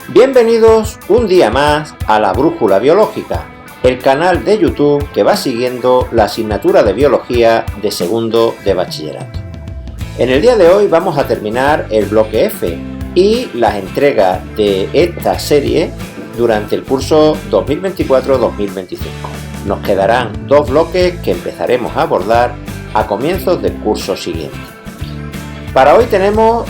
Bienvenidos un día más a la Brújula Biológica, el canal de YouTube que va siguiendo la asignatura de Biología de segundo de bachillerato. En el día de hoy vamos a terminar el bloque F y las entregas de esta serie durante el curso 2024-2025. Nos quedarán dos bloques que empezaremos a abordar a comienzos del curso siguiente. Para hoy tenemos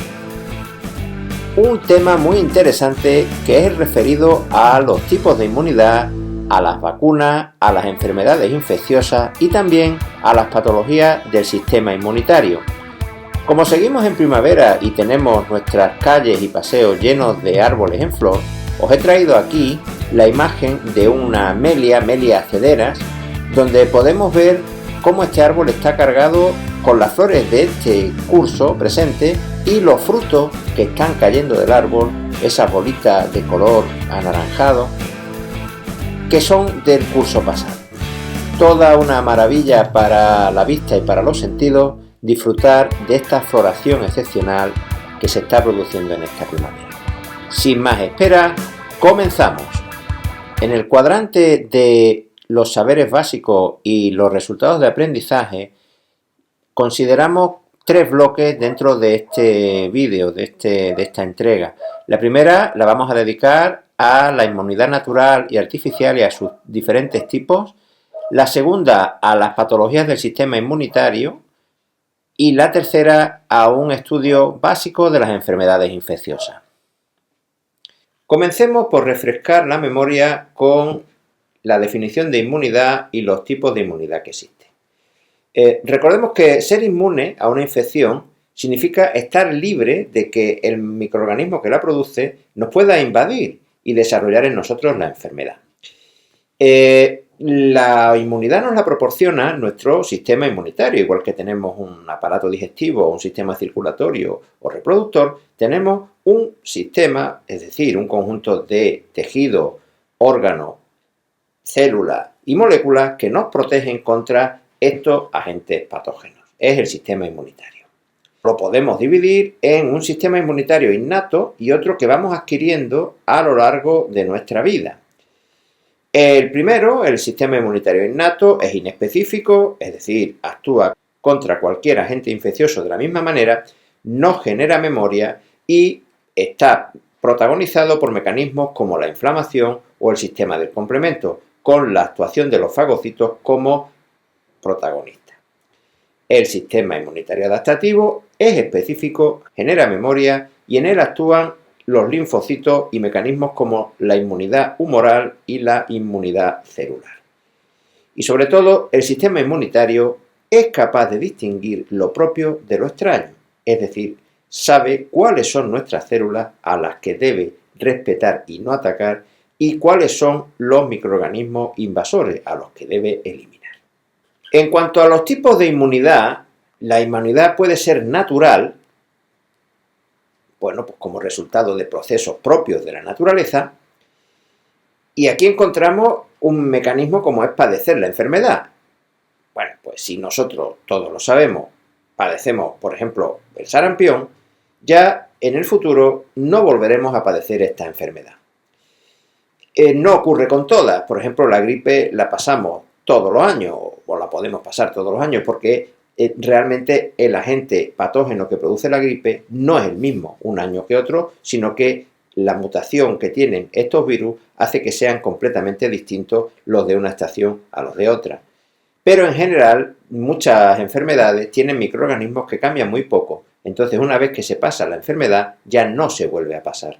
un tema muy interesante que es el referido a los tipos de inmunidad, a las vacunas, a las enfermedades infecciosas y también a las patologías del sistema inmunitario. Como seguimos en primavera y tenemos nuestras calles y paseos llenos de árboles en flor, os he traído aquí la imagen de una Melia cederas, donde podemos ver cómo este árbol está cargado con las flores de este curso presente y los frutos que están cayendo del árbol, esas bolitas de color anaranjado, que son del curso pasado. Toda una maravilla para la vista y para los sentidos disfrutar de esta floración excepcional que se está produciendo en esta primavera. Sin más espera, comenzamos. En el cuadrante de los saberes básicos y los resultados de aprendizaje, consideramos tres bloques dentro de este vídeo, de esta entrega. La primera la vamos a dedicar a la inmunidad natural y artificial y a sus diferentes tipos. La segunda a las patologías del sistema inmunitario. Y la tercera a un estudio básico de las enfermedades infecciosas. Comencemos por refrescar la memoria con la definición de inmunidad y los tipos de inmunidad que existen. Recordemos que ser inmune a una infección significa estar libre de que el microorganismo que la produce nos pueda invadir y desarrollar en nosotros la enfermedad. La inmunidad nos la proporciona nuestro sistema inmunitario, igual que tenemos un aparato digestivo, un sistema circulatorio o reproductor, tenemos un sistema, es decir, un conjunto de tejidos, órganos, células y moléculas que nos protegen contra estos agentes patógenos. Es el sistema inmunitario. Lo podemos dividir en un sistema inmunitario innato y otro que vamos adquiriendo a lo largo de nuestra vida. El primero, el sistema inmunitario innato, es inespecífico, es decir, actúa contra cualquier agente infeccioso de la misma manera, no genera memoria y está protagonizado por mecanismos como la inflamación o el sistema del complemento, con la actuación de los fagocitos como protagonista. El sistema inmunitario adaptativo es específico, genera memoria y en él actúan los linfocitos y mecanismos como la inmunidad humoral y la inmunidad celular. Y sobre todo, el sistema inmunitario es capaz de distinguir lo propio de lo extraño, es decir, sabe cuáles son nuestras células a las que debe respetar y no atacar y cuáles son los microorganismos invasores a los que debe eliminar. En cuanto a los tipos de inmunidad, la inmunidad puede ser natural, pues como resultado de procesos propios de la naturaleza, y aquí encontramos un mecanismo como es padecer la enfermedad. Bueno, pues si nosotros, todos lo sabemos, padecemos, por ejemplo, el sarampión, ya en el futuro no volveremos a padecer esta enfermedad. No ocurre con todas, por ejemplo, la gripe la pasamos todos los años, o la podemos pasar todos los años, porque realmente el agente patógeno que produce la gripe no es el mismo un año que otro, sino que la mutación que tienen estos virus hace que sean completamente distintos los de una estación a los de otra. Pero en general, muchas enfermedades tienen microorganismos que cambian muy poco, entonces una vez que se pasa la enfermedad ya no se vuelve a pasar.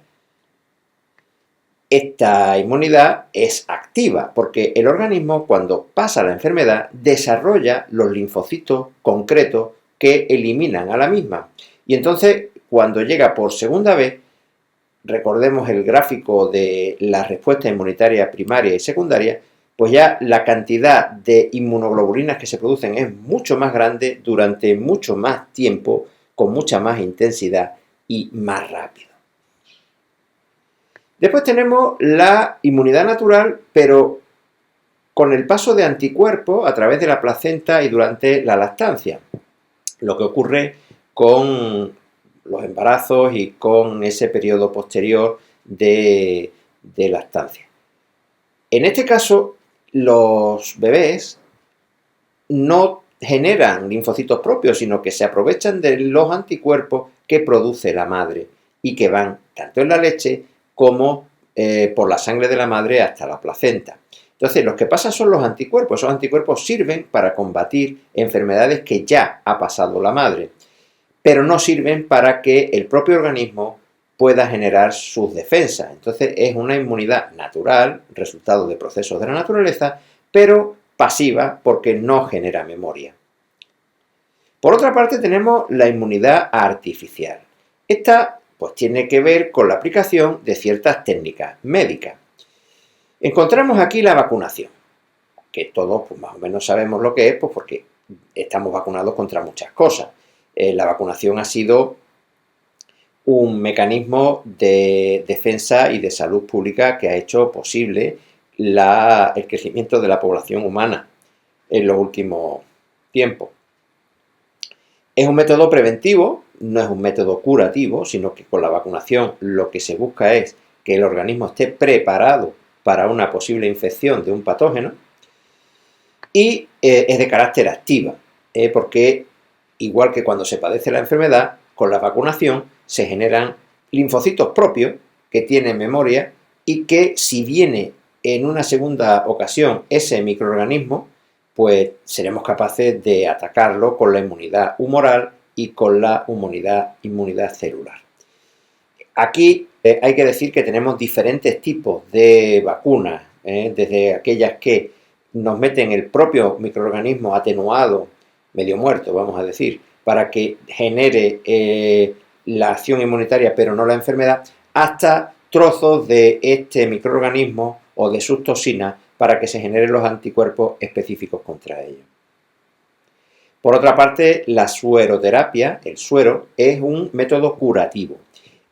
Esta inmunidad es activa porque el organismo, cuando pasa la enfermedad, desarrolla los linfocitos concretos que eliminan a la misma. Y entonces, cuando llega por segunda vez, recordemos el gráfico de la respuesta inmunitaria primaria y secundaria, pues ya la cantidad de inmunoglobulinas que se producen es mucho más grande durante mucho más tiempo, con mucha más intensidad y más rápido. Después tenemos la inmunidad natural, pero con el paso de anticuerpos a través de la placenta y durante la lactancia. Lo que ocurre con los embarazos y con ese periodo posterior de lactancia. En este caso, los bebés no generan linfocitos propios, sino que se aprovechan de los anticuerpos que produce la madre y que van tanto en la leche como por la sangre de la madre hasta la placenta. Entonces, lo que pasa son los anticuerpos. Esos anticuerpos sirven para combatir enfermedades que ya ha pasado la madre, pero no sirven para que el propio organismo pueda generar sus defensas. Entonces, es una inmunidad natural, resultado de procesos de la naturaleza, pero pasiva porque no genera memoria. Por otra parte, tenemos la inmunidad artificial. Esta pues tiene que ver con la aplicación de ciertas técnicas médicas. Encontramos aquí la vacunación, que todos pues, más o menos sabemos lo que es, pues porque estamos vacunados contra muchas cosas. La vacunación ha sido un mecanismo de defensa y de salud pública que ha hecho posible el crecimiento de la población humana en los últimos tiempos. Es un método preventivo, no es un método curativo, sino que con la vacunación lo que se busca es que el organismo esté preparado para una posible infección de un patógeno y es de carácter activa, porque igual que cuando se padece la enfermedad, con la vacunación se generan linfocitos propios que tienen memoria y que si viene en una segunda ocasión ese microorganismo, pues seremos capaces de atacarlo con la inmunidad humoral y con la inmunidad celular. Aquí hay que decir que tenemos diferentes tipos de vacunas, desde aquellas que nos meten el propio microorganismo atenuado, medio muerto, vamos a decir, para que genere la acción inmunitaria pero no la enfermedad, hasta trozos de este microorganismo o de sus toxinas para que se generen los anticuerpos específicos contra ellos. Por otra parte, la sueroterapia, el suero, es un método curativo.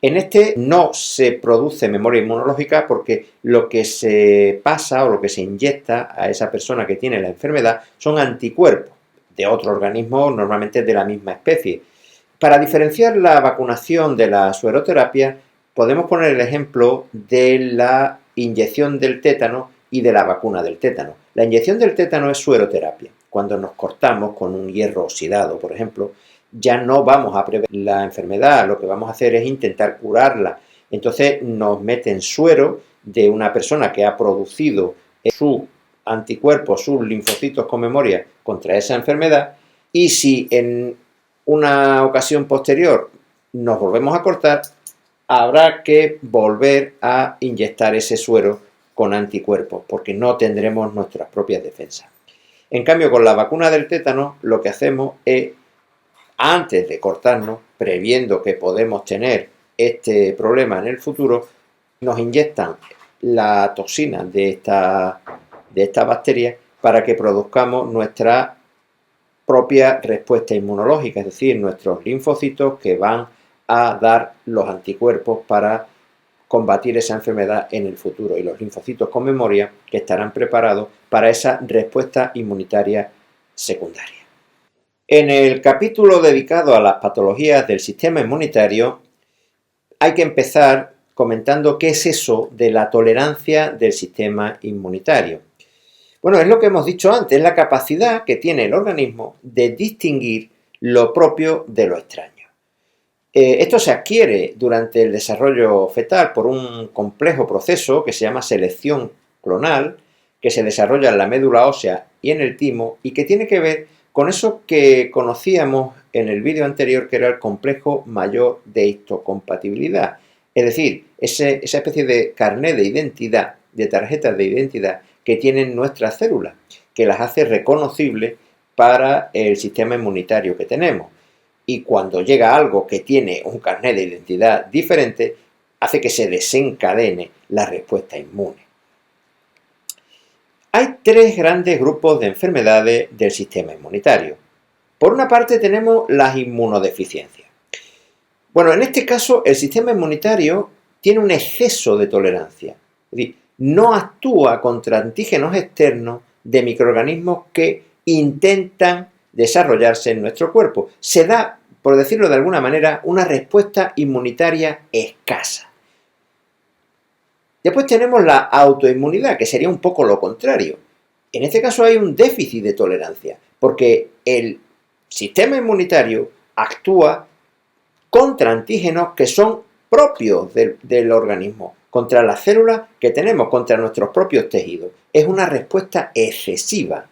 En este no se produce memoria inmunológica porque lo que se pasa o lo que se inyecta a esa persona que tiene la enfermedad son anticuerpos de otro organismo, normalmente de la misma especie. Para diferenciar la vacunación de la sueroterapia, podemos poner el ejemplo de la inyección del tétano y de la vacuna del tétano. La inyección del tétano es sueroterapia. Cuando nos cortamos con un hierro oxidado, por ejemplo, ya no vamos a prevenir la enfermedad, lo que vamos a hacer es intentar curarla. Entonces nos meten suero de una persona que ha producido sus anticuerpos, sus linfocitos con memoria contra esa enfermedad, y si en una ocasión posterior nos volvemos a cortar, habrá que volver a inyectar ese suero con anticuerpos, porque no tendremos nuestras propias defensas. En cambio, con la vacuna del tétano, lo que hacemos es, antes de cortarnos, previendo que podemos tener este problema en el futuro, nos inyectan la toxina de esta bacteria para que produzcamos nuestra propia respuesta inmunológica, es decir, nuestros linfocitos que van a dar los anticuerpos para combatir esa enfermedad en el futuro, y los linfocitos con memoria que estarán preparados para esa respuesta inmunitaria secundaria. En el capítulo dedicado a las patologías del sistema inmunitario hay que empezar comentando qué es eso de la tolerancia del sistema inmunitario. Bueno, es lo que hemos dicho antes, es la capacidad que tiene el organismo de distinguir lo propio de lo extraño. Esto se adquiere durante el desarrollo fetal por un complejo proceso que se llama selección clonal, que se desarrolla en la médula ósea y en el timo, y que tiene que ver con eso que conocíamos en el vídeo anterior, que era el complejo mayor de histocompatibilidad. Es decir, esa especie de carnet de identidad, de tarjetas de identidad que tienen nuestras células, que las hace reconocibles para el sistema inmunitario que tenemos. Y cuando llega algo que tiene un carnet de identidad diferente, hace que se desencadene la respuesta inmune. Hay tres grandes grupos de enfermedades del sistema inmunitario. Por una parte tenemos las inmunodeficiencias. Bueno, en este caso el sistema inmunitario tiene un exceso de tolerancia. Es decir, no actúa contra antígenos externos de microorganismos que intentan desarrollarse en nuestro cuerpo. Se da, por decirlo de alguna manera, una respuesta inmunitaria escasa. Después tenemos la autoinmunidad, que sería un poco lo contrario. En este caso hay un déficit de tolerancia, porque el sistema inmunitario actúa contra antígenos que son propios del organismo, contra las células que tenemos, contra nuestros propios tejidos. Es una respuesta excesiva.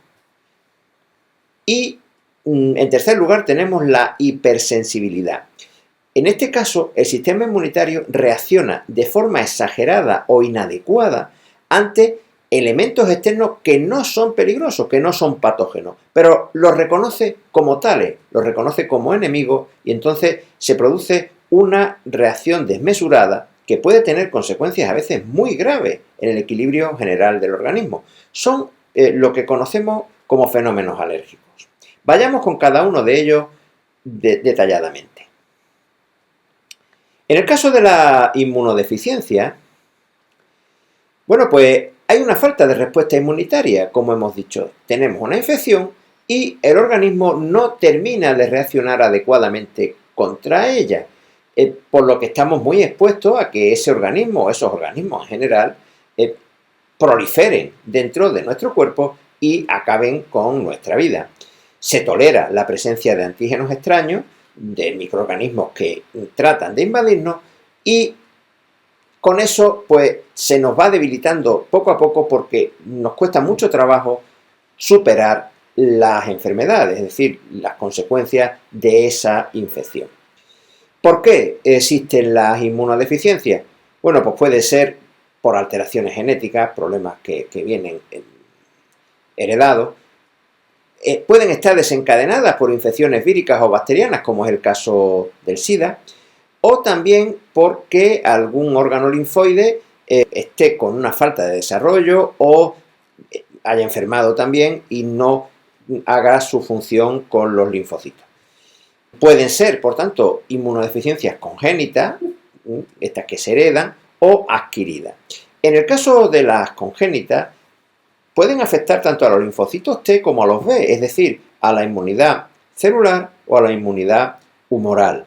Y en tercer lugar tenemos la hipersensibilidad. En este caso, el sistema inmunitario reacciona de forma exagerada o inadecuada ante elementos externos que no son peligrosos, que no son patógenos, pero los reconoce como tales, los reconoce como enemigos y entonces se produce una reacción desmesurada que puede tener consecuencias a veces muy graves en el equilibrio general del organismo. Son lo que conocemos como fenómenos alérgicos. Vayamos con cada uno de ellos detalladamente. En el caso de la inmunodeficiencia, bueno, pues hay una falta de respuesta inmunitaria, como hemos dicho. Tenemos una infección y el organismo no termina de reaccionar adecuadamente contra ella, por lo que estamos muy expuestos a que ese organismo, o esos organismos en general, proliferen dentro de nuestro cuerpo y acaben con nuestra vida. Se tolera la presencia de antígenos extraños, de microorganismos que tratan de invadirnos y con eso pues se nos va debilitando poco a poco porque nos cuesta mucho trabajo superar las enfermedades, es decir, las consecuencias de esa infección. ¿Por qué existen las inmunodeficiencias? Bueno, pues puede ser por alteraciones genéticas, problemas que vienen heredados. Pueden estar desencadenadas por infecciones víricas o bacterianas, como es el caso del SIDA, o también porque algún órgano linfoide esté con una falta de desarrollo o haya enfermado también y no haga su función con los linfocitos. Pueden ser, por tanto, inmunodeficiencias congénitas, estas que se heredan, o adquiridas. En el caso de las congénitas, pueden afectar tanto a los linfocitos T como a los B, es decir, a la inmunidad celular o a la inmunidad humoral.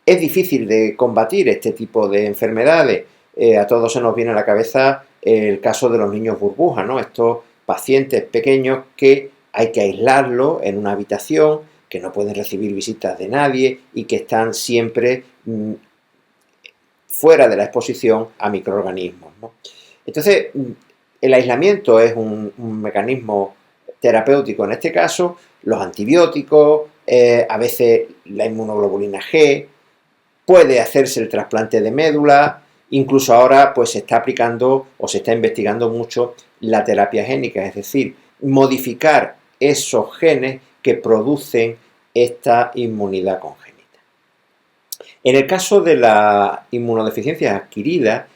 Es difícil de combatir este tipo de enfermedades. A todos se nos viene a la cabeza el caso de los niños burbuja, ¿no? Estos pacientes pequeños que hay que aislarlos en una habitación, que no pueden recibir visitas de nadie y que están siempre fuera de la exposición a microorganismos, ¿no? Entonces, el aislamiento es un mecanismo terapéutico en este caso, los antibióticos, a veces la inmunoglobulina G, puede hacerse el trasplante de médula, incluso ahora pues se está aplicando o se está investigando mucho la terapia génica, es decir, modificar esos genes que producen esta inmunidad congénita. En el caso de la inmunodeficiencia adquirida,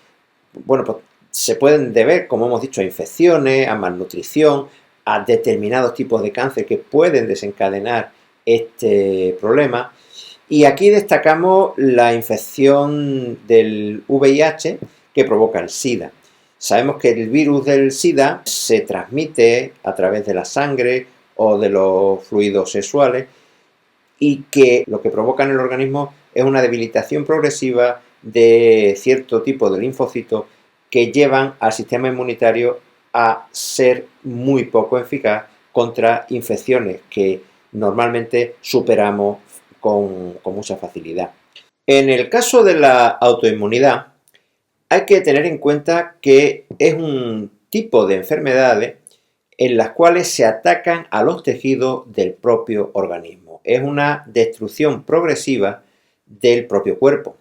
bueno, pues se pueden deber, como hemos dicho, a infecciones, a malnutrición, a determinados tipos de cáncer que pueden desencadenar este problema. Y aquí destacamos la infección del VIH que provoca el SIDA. Sabemos que el virus del SIDA se transmite a través de la sangre o de los fluidos sexuales y que lo que provoca en el organismo es una debilitación progresiva de cierto tipo de linfocitos que llevan al sistema inmunitario a ser muy poco eficaz contra infecciones que normalmente superamos con mucha facilidad. En el caso de la autoinmunidad, hay que tener en cuenta que es un tipo de enfermedades en las cuales se atacan a los tejidos del propio organismo. Es una destrucción progresiva del propio cuerpo,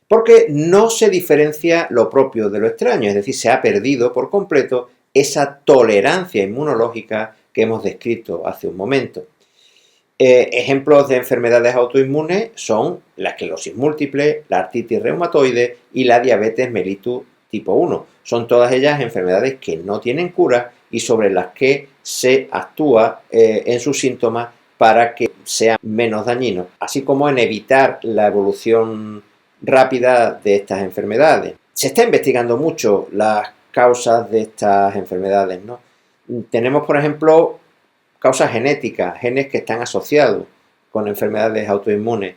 porque no se diferencia lo propio de lo extraño, es decir, se ha perdido por completo esa tolerancia inmunológica que hemos descrito hace un momento. Ejemplos de enfermedades autoinmunes son la esclerosis múltiple, la artritis reumatoide y la diabetes mellitus tipo 1. Son todas ellas enfermedades que no tienen cura y sobre las que se actúa en sus síntomas para que sean menos dañinos, así como en evitar la evolución rápida de estas enfermedades. Se está investigando mucho las causas de estas enfermedades, ¿no? Tenemos, por ejemplo, causas genéticas, genes que están asociados con enfermedades autoinmunes.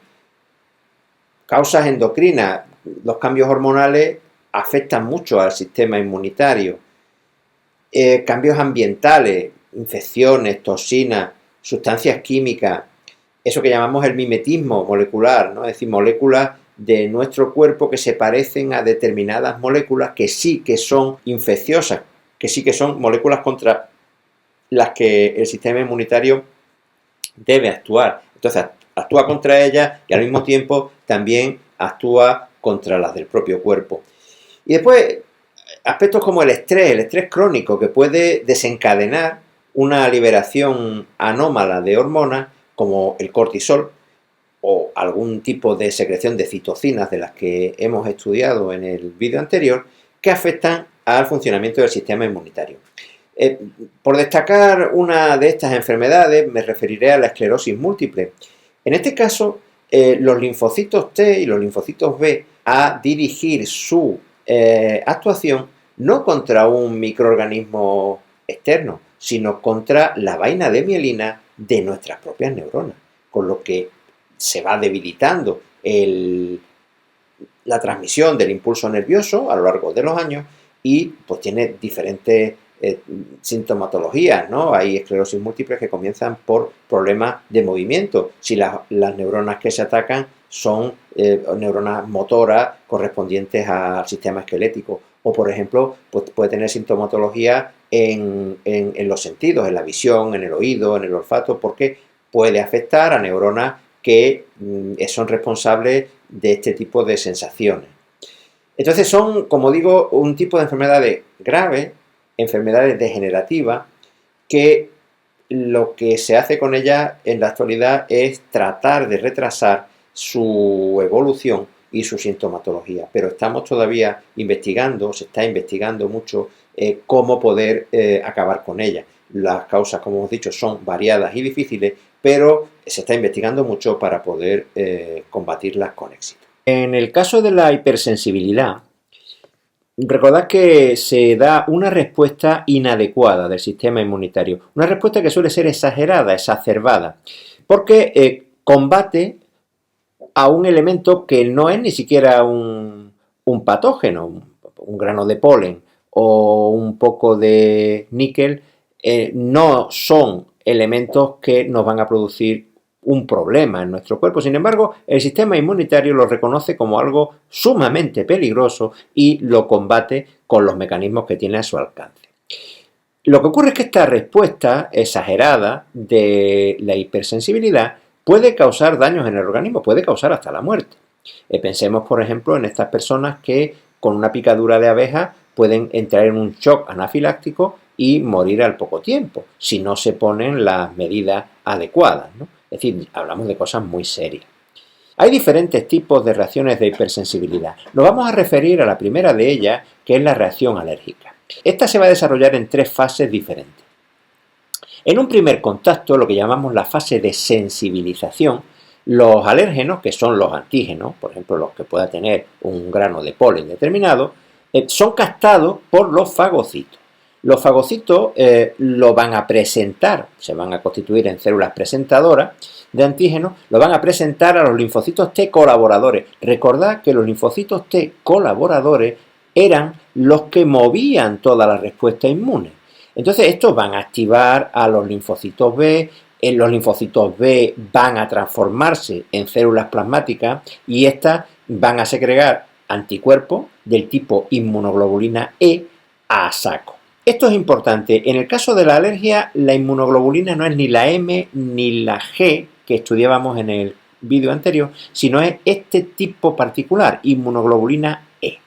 Causas endocrinas, los cambios hormonales afectan mucho al sistema inmunitario. Cambios ambientales, infecciones, toxinas, sustancias químicas, eso que llamamos el mimetismo molecular, ¿no? Es decir, moléculas de nuestro cuerpo que se parecen a determinadas moléculas que sí que son infecciosas, que sí que son moléculas contra las que el sistema inmunitario debe actuar. Entonces, actúa contra ellas y al mismo tiempo también actúa contra las del propio cuerpo. Y después, aspectos como el estrés crónico, que puede desencadenar una liberación anómala de hormonas como el cortisol o algún tipo de secreción de citocinas de las que hemos estudiado en el vídeo anterior, que afectan al funcionamiento del sistema inmunitario. Por destacar una de estas enfermedades, me referiré a la esclerosis múltiple. En este caso, los linfocitos T y los linfocitos B a dirigir su actuación no contra un microorganismo externo, sino contra la vaina de mielina de nuestras propias neuronas, con lo que se va debilitando la transmisión del impulso nervioso a lo largo de los años y pues tiene diferentes sintomatologías, ¿no? Hay esclerosis múltiples que comienzan por problemas de movimiento. Si las neuronas que se atacan son neuronas motoras correspondientes al sistema esquelético, o por ejemplo, pues puede tener sintomatología en los sentidos, en la visión, en el oído, en el olfato, porque puede afectar a neuronas que son responsables de este tipo de sensaciones. Entonces son, como digo, un tipo de enfermedades graves, enfermedades degenerativas, que lo que se hace con ellas en la actualidad es tratar de retrasar su evolución y su sintomatología. Pero estamos todavía investigando, se está investigando mucho cómo poder acabar con ellas. Las causas, como hemos dicho, son variadas y difíciles, pero se está investigando mucho para poder combatirlas con éxito. En el caso de la hipersensibilidad, recordad que se da una respuesta inadecuada del sistema inmunitario, una respuesta que suele ser exagerada, exacerbada, porque combate a un elemento que no es ni siquiera un patógeno, un grano de polen o un poco de níquel, no son elementos que nos van a producir un problema en nuestro cuerpo. Sin embargo, el sistema inmunitario lo reconoce como algo sumamente peligroso y lo combate con los mecanismos que tiene a su alcance. Lo que ocurre es que esta respuesta exagerada de la hipersensibilidad puede causar daños en el organismo, puede causar hasta la muerte. Pensemos, por ejemplo, en estas personas que con una picadura de abeja pueden entrar en un shock anafiláctico y morir al poco tiempo, si no se ponen las medidas adecuadas, ¿no? Es decir, hablamos de cosas muy serias. Hay diferentes tipos de reacciones de hipersensibilidad. Nos vamos a referir a la primera de ellas, que es la reacción alérgica. Esta se va a desarrollar en 3 fases diferentes. En un primer contacto, lo que llamamos la fase de sensibilización, los alérgenos, que son los antígenos, por ejemplo los que pueda tener un grano de polen determinado, son captados por los fagocitos. Los fagocitos lo van a presentar, se van a constituir en células presentadoras de antígenos, lo van a presentar a los linfocitos T colaboradores. Recordad que los linfocitos T colaboradores eran los que movían toda la respuesta inmune. Entonces estos van a activar a los linfocitos B, los linfocitos B van a transformarse en células plasmáticas y estas van a segregar anticuerpos del tipo inmunoglobulina E a saco. Esto es importante. En el caso de la alergia, la inmunoglobulina no es ni la M ni la G que estudiábamos en el vídeo anterior, sino es este tipo particular, inmunoglobulina E.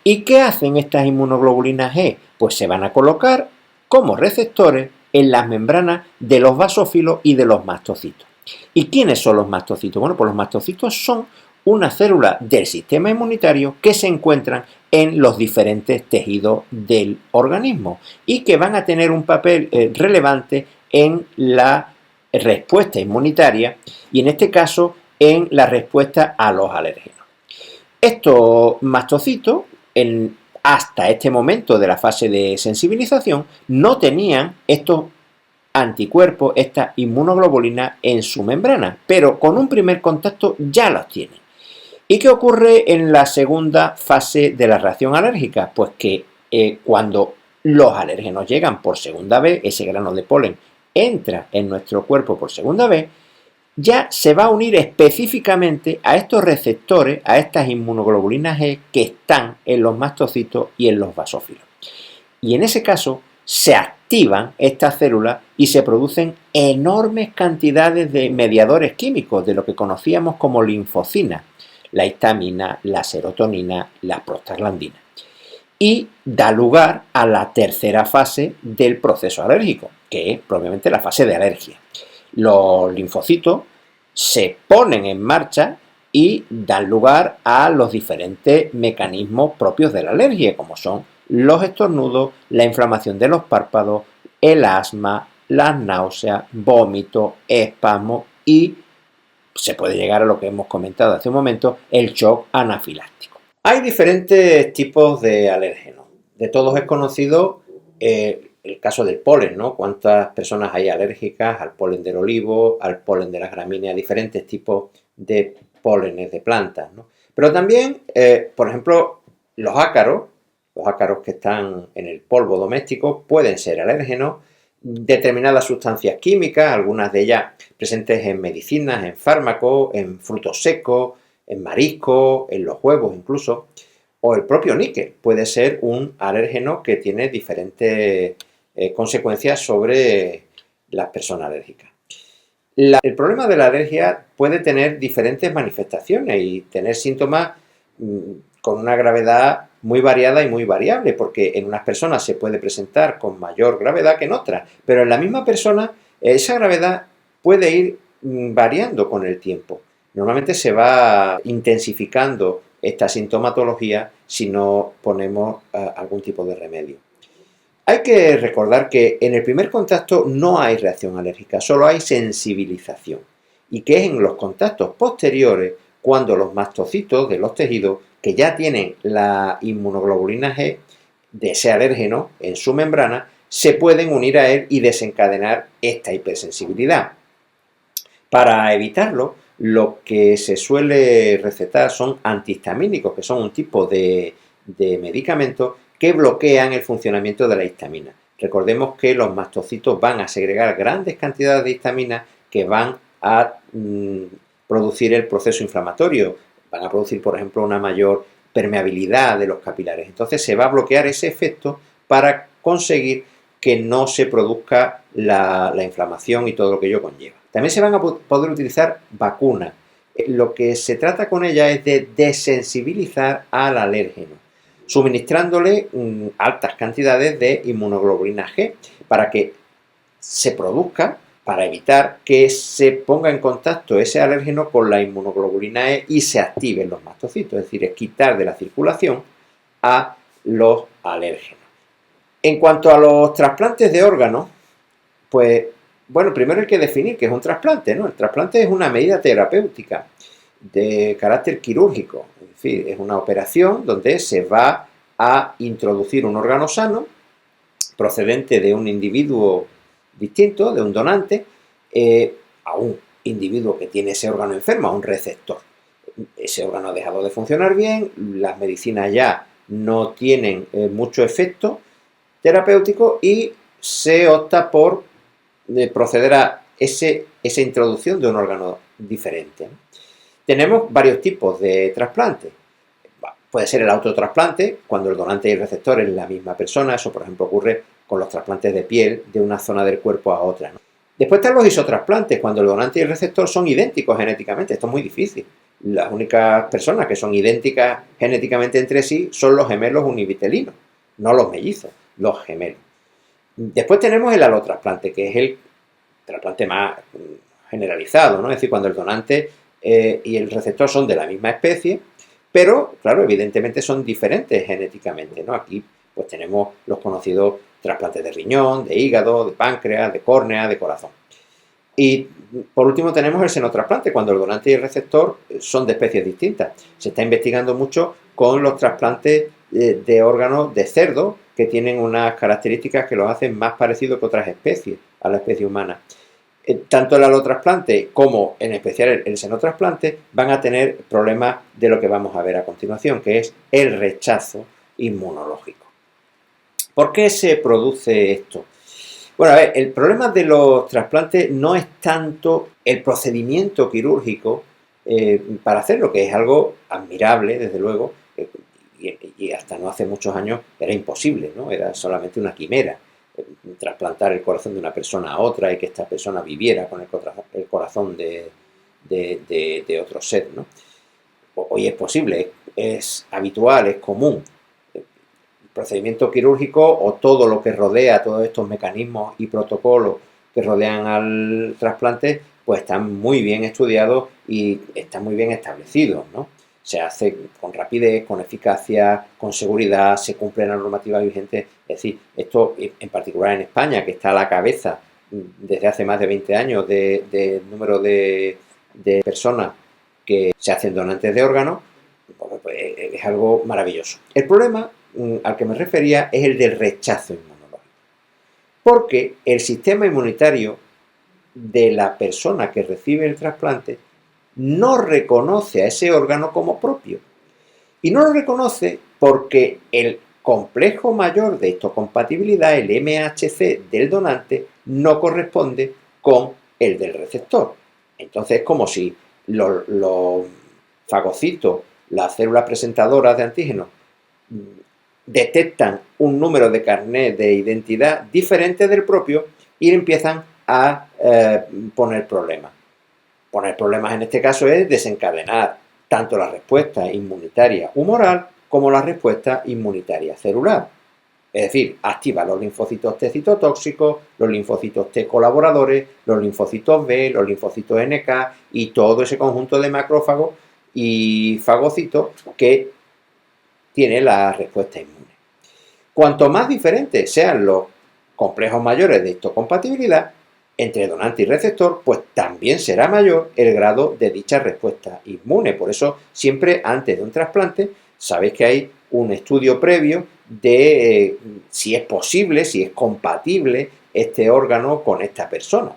¿Y qué hacen estas inmunoglobulinas E? Pues se van a colocar como receptores en las membranas de los basófilos y de los mastocitos. ¿Y quiénes son los mastocitos? Bueno, pues los mastocitos son una célula del sistema inmunitario que se encuentran en los diferentes tejidos del organismo y que van a tener un papel relevante en la respuesta inmunitaria y en este caso en la respuesta a los alérgenos. Estos mastocitos, hasta este momento de la fase de sensibilización, no tenían estos anticuerpos, esta inmunoglobulina en su membrana, pero con un primer contacto ya los tienen. ¿Y qué ocurre en la segunda fase de la reacción alérgica? Pues que cuando los alérgenos llegan por segunda vez, ese grano de polen entra en nuestro cuerpo por segunda vez, ya se va a unir específicamente a estos receptores, a estas inmunoglobulinas G que están en los mastocitos y en los basófilos. Y en ese caso se activan estas células y se producen enormes cantidades de mediadores químicos, de lo que conocíamos como linfocinas, la histamina, la serotonina, la prostaglandina. Y da lugar a la tercera fase del proceso alérgico, que es propiamente la fase de alergia. Los linfocitos se ponen en marcha y dan lugar a los diferentes mecanismos propios de la alergia, como son los estornudos, la inflamación de los párpados, el asma, las náuseas, vómito, espasmo y se puede llegar a lo que hemos comentado hace un momento, el shock anafiláctico. Hay diferentes tipos de alérgenos. De todos es conocido el caso del polen, ¿no? Cuántas personas hay alérgicas al polen del olivo, al polen de las gramíneas, diferentes tipos de pólenes de plantas, ¿no? Pero también, por ejemplo, los ácaros que están en el polvo doméstico pueden ser alérgenos. Determinadas sustancias químicas, algunas de ellas presentes en medicinas, en fármacos, en frutos secos, en mariscos, en los huevos incluso, o el propio níquel puede ser un alérgeno que tiene diferentes consecuencias sobre las personas alérgicas. El problema de la alergia puede tener diferentes manifestaciones y tener síntomas con una gravedad muy variada y muy variable, porque en unas personas se puede presentar con mayor gravedad que en otras, pero en la misma persona esa gravedad puede ir variando con el tiempo. Normalmente se va intensificando esta sintomatología si no ponemos algún tipo de remedio. Hay que recordar que en el primer contacto no hay reacción alérgica, solo hay sensibilización, y que es en los contactos posteriores cuando los mastocitos de los tejidos que ya tienen la inmunoglobulina G de ese alérgeno en su membrana se pueden unir a él y desencadenar esta hipersensibilidad. Para evitarlo, lo que se suele recetar son antihistamínicos, que son un tipo de medicamento que bloquean el funcionamiento de la histamina. Recordemos que los mastocitos van a segregar grandes cantidades de histamina que van a producir el proceso inflamatorio, van a producir, por ejemplo, una mayor permeabilidad de los capilares. Entonces se va a bloquear ese efecto para conseguir que no se produzca la inflamación y todo lo que ello conlleva. También se van a poder utilizar vacunas. Lo que se trata con ellas es de desensibilizar al alérgeno, suministrándole altas cantidades de inmunoglobulina G para que se produzca, para evitar que se ponga en contacto ese alérgeno con la inmunoglobulina E y se activen los mastocitos, es decir, es quitar de la circulación a los alérgenos. En cuanto a los trasplantes de órganos, pues, bueno, primero hay que definir qué es un trasplante, ¿no? El trasplante es una medida terapéutica de carácter quirúrgico, es decir, es una operación donde se va a introducir un órgano sano procedente de un individuo distinto, de un donante, a un individuo que tiene ese órgano enfermo, a un receptor. Ese órgano ha dejado de funcionar bien, las medicinas ya no tienen mucho efecto terapéutico y se opta por proceder a esa introducción de un órgano diferente. Tenemos varios tipos de trasplantes. Puede ser el autotrasplante, cuando el donante y el receptor es la misma persona. Eso, por ejemplo, ocurre con los trasplantes de piel de una zona del cuerpo a otra, ¿no? Después están los isotrasplantes, cuando el donante y el receptor son idénticos genéticamente. Esto es muy difícil. Las únicas personas que son idénticas genéticamente entre sí son los gemelos univitelinos, no los mellizos, los gemelos. Después tenemos el alotrasplante, que es el trasplante más generalizado, ¿no? Es decir, cuando el donante y el receptor son de la misma especie, pero, claro, evidentemente son diferentes genéticamente, ¿no? Aquí pues tenemos los conocidos trasplantes de riñón, de hígado, de páncreas, de córnea, de corazón. Y por último tenemos el senotrasplante, cuando el donante y el receptor son de especies distintas. Se está investigando mucho con los trasplantes de órganos de cerdo que tienen unas características que los hacen más parecidos que otras especies a la especie humana. tanto el alotrasplante como en especial el senotrasplante van a tener problemas de lo que vamos a ver a continuación, que es el rechazo inmunológico. ¿Por qué se produce esto? Bueno, a ver, el problema de los trasplantes no es tanto el procedimiento quirúrgico para hacerlo, que es algo admirable, desde luego, y hasta no hace muchos años era imposible, ¿no? Era solamente una quimera trasplantar el corazón de una persona a otra y que esta persona viviera con el corazón de otro ser, ¿no? Hoy es posible, es habitual, es común. El procedimiento quirúrgico o todo lo que rodea, todos estos mecanismos y protocolos que rodean al trasplante, pues están muy bien estudiados y están muy bien establecidos, ¿no? Se hace con rapidez, con eficacia, con seguridad, se cumple la normativa vigente. Es decir, esto en particular en España, que está a la cabeza desde hace más de 20 años del número de personas que se hacen donantes de órganos, pues es algo maravilloso. El problema al que me refería es el del rechazo inmunológico. Porque el sistema inmunitario de la persona que recibe el trasplante no reconoce a ese órgano como propio. Y no lo reconoce porque el complejo mayor de histocompatibilidad, el MHC del donante, no corresponde con el del receptor. Entonces es como si los fagocitos, las células presentadoras de antígenos, detectan un número de carnet de identidad diferente del propio y empiezan a poner problemas. Poner problemas en este caso es desencadenar tanto la respuesta inmunitaria humoral como la respuesta inmunitaria celular. Es decir, activa los linfocitos T citotóxicos, los linfocitos T colaboradores, los linfocitos B, los linfocitos NK y todo ese conjunto de macrófagos y fagocitos que tiene la respuesta inmune. Cuanto más diferentes sean los complejos mayores de histocompatibilidad entre donante y receptor, pues también será mayor el grado de dicha respuesta inmune. Por eso, siempre antes de un trasplante, sabéis que hay un estudio previo de si es posible, si es compatible este órgano con esta persona.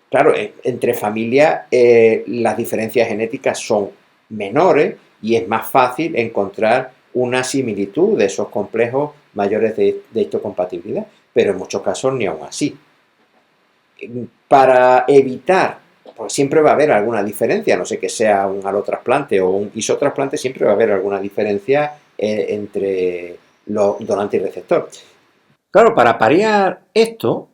Claro, entre familias las diferencias genéticas son menores y es más fácil encontrar una similitud de esos complejos mayores de histocompatibilidad, pero en muchos casos ni aún así. Para evitar, pues siempre va a haber alguna diferencia, no sé que sea un alotrasplante o un isotrasplante, siempre va a haber alguna diferencia entre los donante y receptor. Claro, para paliar esto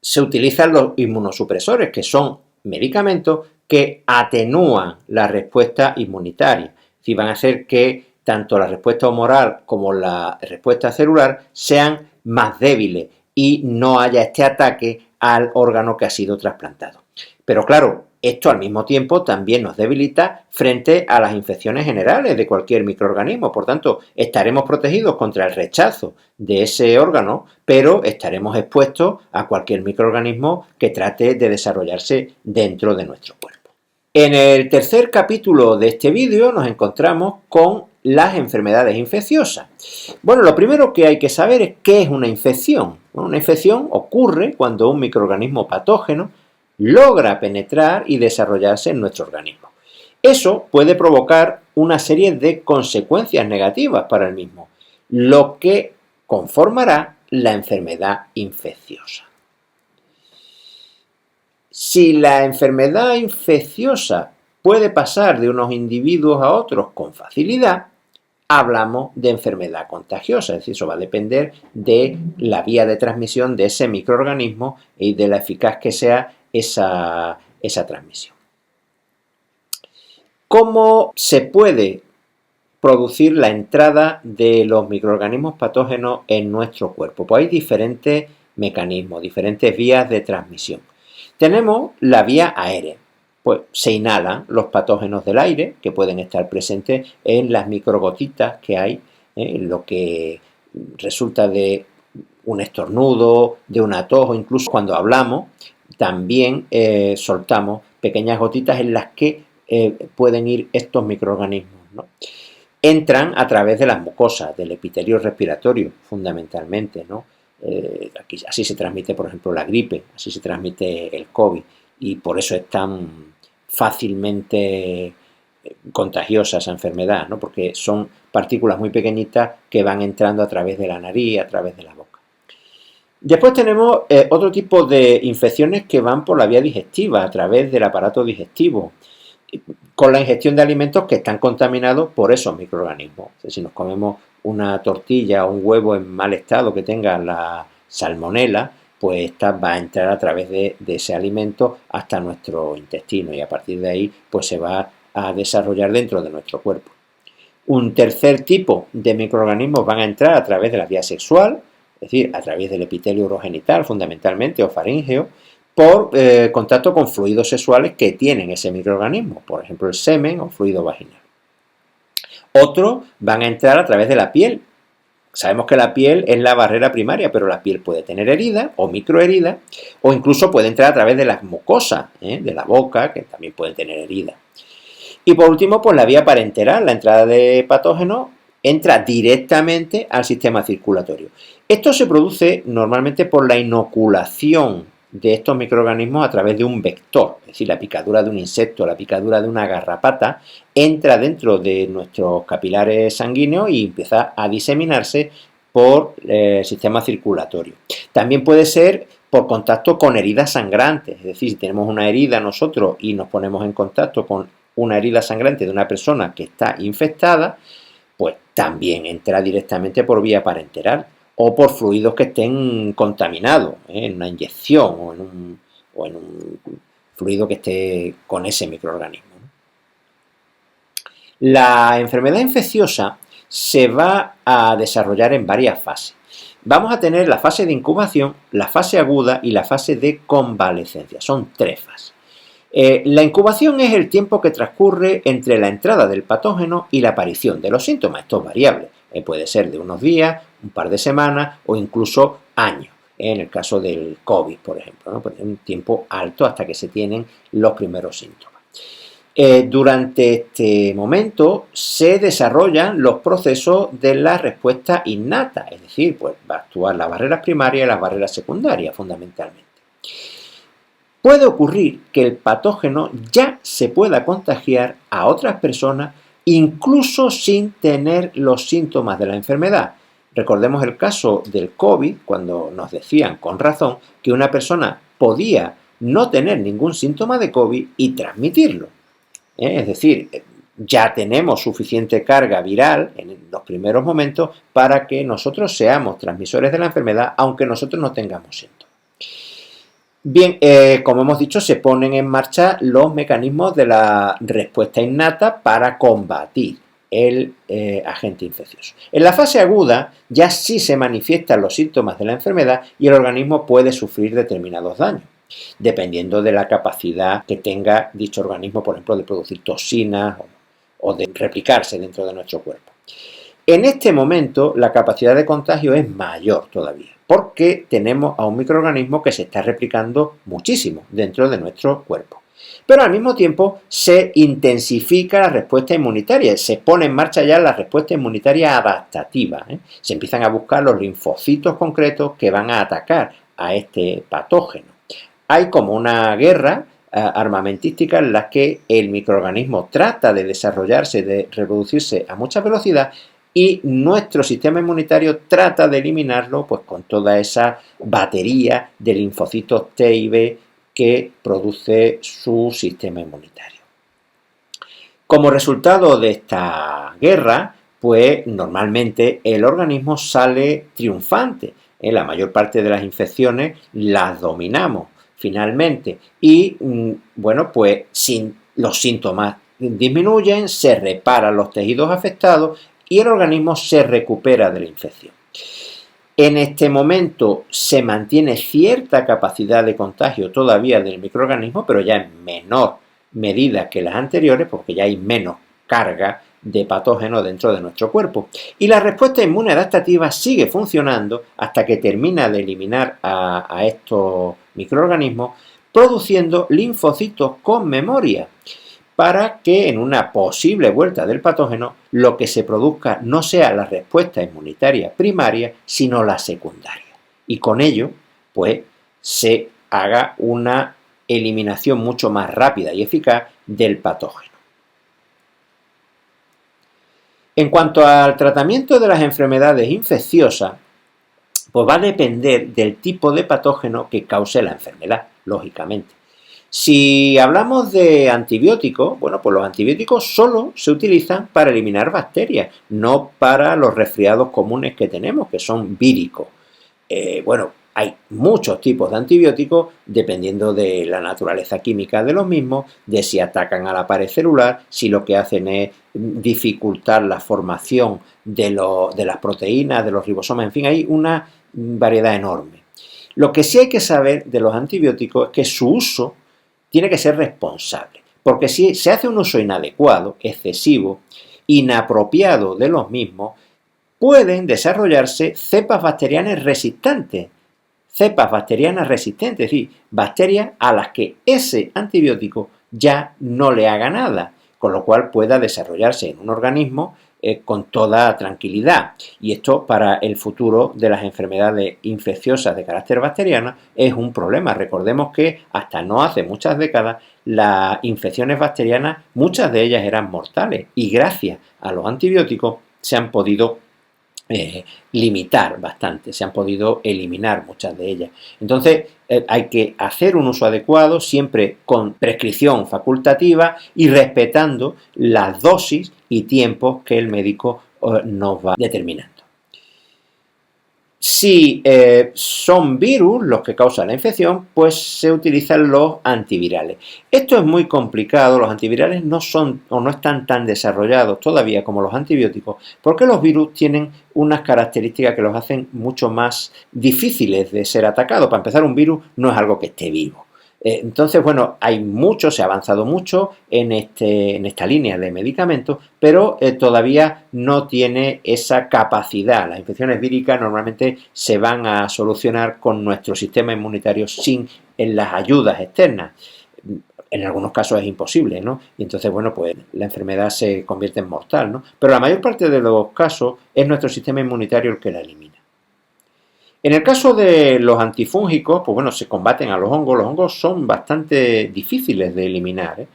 se utilizan los inmunosupresores, que son medicamentos que atenúan la respuesta inmunitaria. Es decir, van a hacer que tanto la respuesta humoral como la respuesta celular sean más débiles y no haya este ataque al órgano que ha sido trasplantado. Pero claro, esto al mismo tiempo también nos debilita frente a las infecciones generales de cualquier microorganismo. Por tanto, estaremos protegidos contra el rechazo de ese órgano, pero estaremos expuestos a cualquier microorganismo que trate de desarrollarse dentro de nuestro cuerpo. En el tercer capítulo de este vídeo nos encontramos con las enfermedades infecciosas. Bueno, lo primero que hay que saber es qué es una infección. Bueno, una infección ocurre cuando un microorganismo patógeno logra penetrar y desarrollarse en nuestro organismo. Eso puede provocar una serie de consecuencias negativas para el mismo, lo que conformará la enfermedad infecciosa. Si la enfermedad infecciosa puede pasar de unos individuos a otros con facilidad, hablamos de enfermedad contagiosa, es decir, eso va a depender de la vía de transmisión de ese microorganismo y de la eficaz que sea esa transmisión. ¿Cómo se puede producir la entrada de los microorganismos patógenos en nuestro cuerpo? Pues hay diferentes mecanismos, diferentes vías de transmisión. Tenemos la vía aérea. Pues se inhalan los patógenos del aire que pueden estar presentes en las microgotitas que hay, lo que resulta de un estornudo, de una tos o incluso cuando hablamos también soltamos pequeñas gotitas en las que pueden ir estos microorganismos, ¿no? Entran a través de las mucosas, del epitelio respiratorio fundamentalmente, ¿no? Así se transmite, por ejemplo, la gripe, así se transmite el COVID, y por eso es tan fácilmente contagiosa esa enfermedad, ¿no? Porque son partículas muy pequeñitas que van entrando a través de la nariz, a través de la boca. Después tenemos otro tipo de infecciones que van por la vía digestiva, a través del aparato digestivo, con la ingestión de alimentos que están contaminados por esos microorganismos. O sea, si nos comemos una tortilla o un huevo en mal estado que tenga la salmonela, pues esta va a entrar a través de ese alimento hasta nuestro intestino, y a partir de ahí pues se va a desarrollar dentro de nuestro cuerpo. Un tercer tipo de microorganismos van a entrar a través de la vía sexual, es decir, a través del epitelio urogenital fundamentalmente o faríngeo, por contacto con fluidos sexuales que tienen ese microorganismo, por ejemplo el semen o fluido vaginal. Otros van a entrar a través de la piel. Sabemos que la piel es la barrera primaria, pero la piel puede tener heridas o microheridas, o incluso puede entrar a través de las mucosas, de la boca, que también pueden tener heridas. Y por último, pues la vía parenteral, la entrada de patógenos, entra directamente al sistema circulatorio. Esto se produce normalmente por la inoculación de estos microorganismos a través de un vector, es decir, la picadura de un insecto, la picadura de una garrapata, entra dentro de nuestros capilares sanguíneos y empieza a diseminarse por el sistema circulatorio. También puede ser por contacto con heridas sangrantes, es decir, si tenemos una herida nosotros y nos ponemos en contacto con una herida sangrante de una persona que está infectada, pues también entra directamente por vía parenteral o por fluidos que estén contaminados, en una inyección o en un fluido que esté con ese microorganismo. La enfermedad infecciosa se va a desarrollar en varias fases. Vamos a tener la fase de incubación, la fase aguda y la fase de convalecencia. Son 3 fases. La incubación es el tiempo que transcurre entre la entrada del patógeno y la aparición de los síntomas. Esto es variable. Puede ser de unos días, un par de semanas o incluso años. En el caso del COVID, por ejemplo, ¿no? Puede ser un tiempo alto hasta que se tienen los primeros síntomas. Durante este momento se desarrollan los procesos de la respuesta innata, es decir, pues va a actuar las barreras primarias y las barreras secundarias fundamentalmente. Puede ocurrir que el patógeno ya se pueda contagiar a otras personas incluso sin tener los síntomas de la enfermedad. Recordemos el caso del COVID, cuando nos decían con razón que una persona podía no tener ningún síntoma de COVID y transmitirlo. Es decir, ya tenemos suficiente carga viral en los primeros momentos para que nosotros seamos transmisores de la enfermedad, aunque nosotros no tengamos síntomas. Bien, como hemos dicho, se ponen en marcha los mecanismos de la respuesta innata para combatir el agente infeccioso. En la fase aguda ya sí se manifiestan los síntomas de la enfermedad y el organismo puede sufrir determinados daños, dependiendo de la capacidad que tenga dicho organismo, por ejemplo, de producir toxinas o de replicarse dentro de nuestro cuerpo. En este momento la capacidad de contagio es mayor todavía, porque tenemos a un microorganismo que se está replicando muchísimo dentro de nuestro cuerpo. Pero al mismo tiempo se intensifica la respuesta inmunitaria, se pone en marcha ya la respuesta inmunitaria adaptativa. Se empiezan a buscar los linfocitos concretos que van a atacar a este patógeno. Hay como una guerra armamentística en la que el microorganismo trata de desarrollarse, de reproducirse a mucha velocidad, y nuestro sistema inmunitario trata de eliminarlo pues con toda esa batería de linfocitos T y B que produce su sistema inmunitario. Como resultado de esta guerra, pues normalmente el organismo sale triunfante. En la mayor parte de las infecciones las dominamos finalmente y bueno, pues los síntomas disminuyen, se reparan los tejidos afectados y el organismo se recupera de la infección. En este momento se mantiene cierta capacidad de contagio todavía del microorganismo, pero ya en menor medida que las anteriores, porque ya hay menos carga de patógeno dentro de nuestro cuerpo. Y la respuesta inmune adaptativa sigue funcionando hasta que termina de eliminar a estos microorganismos, produciendo linfocitos con memoria, para que en una posible vuelta del patógeno lo que se produzca no sea la respuesta inmunitaria primaria, sino la secundaria. y con ello pues se haga una eliminación mucho más rápida y eficaz del patógeno. En cuanto al tratamiento de las enfermedades infecciosas, pues va a depender del tipo de patógeno que cause la enfermedad, lógicamente. Si hablamos de antibióticos, bueno, pues los antibióticos solo se utilizan para eliminar bacterias, no para los resfriados comunes que tenemos, que son víricos. Bueno, hay muchos tipos de antibióticos dependiendo de la naturaleza química de los mismos, de si atacan a la pared celular, si lo que hacen es dificultar la formación de las proteínas, de los ribosomas, en fin, hay una variedad enorme. Lo que sí hay que saber de los antibióticos es que su uso tiene que ser responsable, porque si se hace un uso inadecuado, excesivo, inapropiado de los mismos, pueden desarrollarse cepas bacterianas resistentes, es decir, bacterias a las que ese antibiótico ya no le haga nada, con lo cual pueda desarrollarse en un organismo con toda tranquilidad. Y esto para el futuro de las enfermedades infecciosas de carácter bacteriano es un problema. Recordemos que hasta no hace muchas décadas las infecciones bacterianas, muchas de ellas eran mortales y gracias a los antibióticos se han podido limitar bastante, se han podido eliminar muchas de ellas. Entonces hay que hacer un uso adecuado, siempre con prescripción facultativa y respetando las dosis y tiempos que el médico nos va determinando. Si son virus los que causan la infección, pues se utilizan los antivirales. Esto es muy complicado, los antivirales no son o no están tan desarrollados todavía como los antibióticos, porque los virus tienen unas características que los hacen mucho más difíciles de ser atacados. Para empezar, un virus no es algo que esté vivo. Entonces, bueno, se ha avanzado mucho en esta línea de medicamentos, pero todavía no tiene esa capacidad. Las infecciones víricas normalmente se van a solucionar con nuestro sistema inmunitario sin las ayudas externas. En algunos casos es imposible, ¿no? Y entonces, bueno, pues la enfermedad se convierte en mortal, ¿no? Pero la mayor parte de los casos es nuestro sistema inmunitario el que la elimina. En el caso de los antifúngicos, pues bueno, se combaten a los hongos son bastante difíciles de eliminar.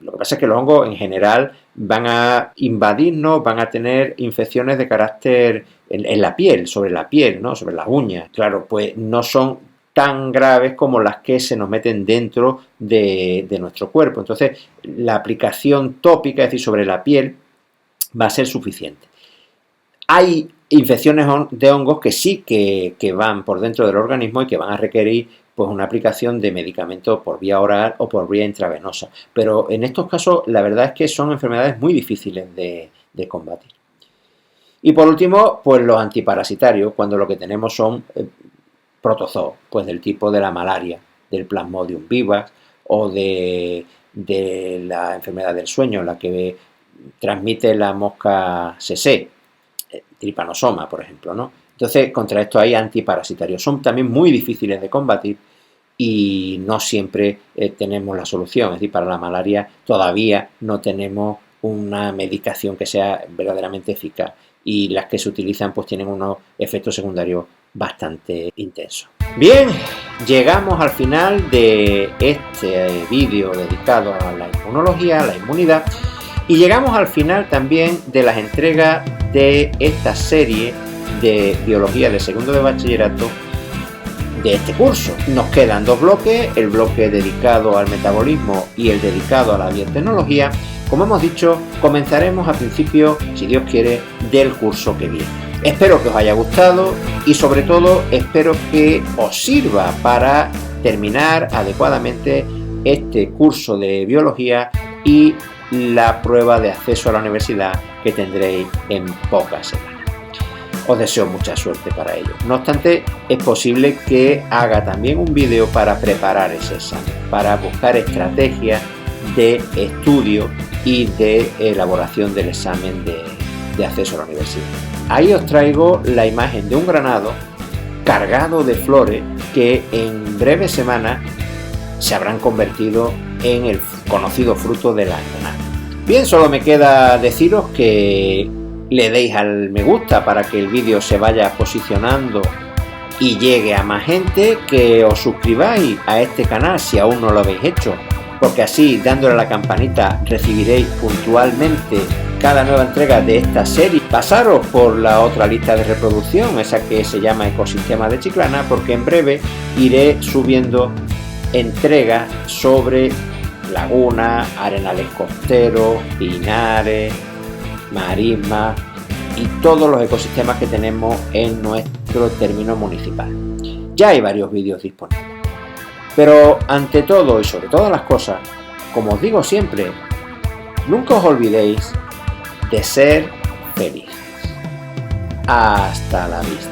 Lo que pasa es que los hongos en general van a invadirnos, van a tener infecciones de carácter en la piel, sobre la piel, ¿no? Sobre las uñas. Claro, pues no son tan graves como las que se nos meten dentro de nuestro cuerpo. Entonces, la aplicación tópica, es decir, sobre la piel, va a ser suficiente. Hay infecciones de hongos que sí que van por dentro del organismo y que van a requerir pues una aplicación de medicamentos por vía oral o por vía intravenosa. Pero en estos casos la verdad es que son enfermedades muy difíciles de combatir. Y por último, pues los antiparasitarios, cuando lo que tenemos son protozoos, pues del tipo de la malaria, del Plasmodium vivax o de la enfermedad del sueño, la que transmite la mosca CC, Trypanosoma, por ejemplo, ¿no? Entonces, contra esto hay antiparasitarios. Son también muy difíciles de combatir y no siempre tenemos la solución. Es decir, para la malaria todavía no tenemos una medicación que sea verdaderamente eficaz y las que se utilizan pues tienen unos efectos secundarios bastante intensos. Bien, llegamos al final de este vídeo dedicado a la inmunología, a la inmunidad. Y llegamos al final también de las entregas de esta serie de biología de segundo de bachillerato de este curso. Nos quedan dos bloques, el bloque dedicado al metabolismo y el dedicado a la biotecnología. Como hemos dicho, comenzaremos a principios, si Dios quiere, del curso que viene. Espero que os haya gustado y sobre todo espero que os sirva para terminar adecuadamente este curso de biología y la prueba de acceso a la universidad que tendréis en pocas semanas. Os deseo mucha suerte para ello. No obstante, es posible que haga también un vídeo para preparar ese examen, para buscar estrategias de estudio y de elaboración del examen de acceso a la universidad. Ahí os traigo la imagen de un granado cargado de flores que en breves semanas se habrán convertido en el conocido fruto de la granada. Bien, solo me queda deciros que le deis al me gusta para que el vídeo se vaya posicionando y llegue a más gente, que os suscribáis a este canal si aún no lo habéis hecho, porque así, dándole a la campanita, recibiréis puntualmente cada nueva entrega de esta serie. Pasaros por la otra lista de reproducción, esa que se llama Ecosistema de Chiclana, porque en breve iré subiendo entregas sobre lagunas, arenales costeros, pinares, marismas y todos los ecosistemas que tenemos en nuestro término municipal. Ya hay varios vídeos disponibles. Pero ante todo y sobre todas las cosas, como os digo siempre, nunca os olvidéis de ser felices. Hasta la vista.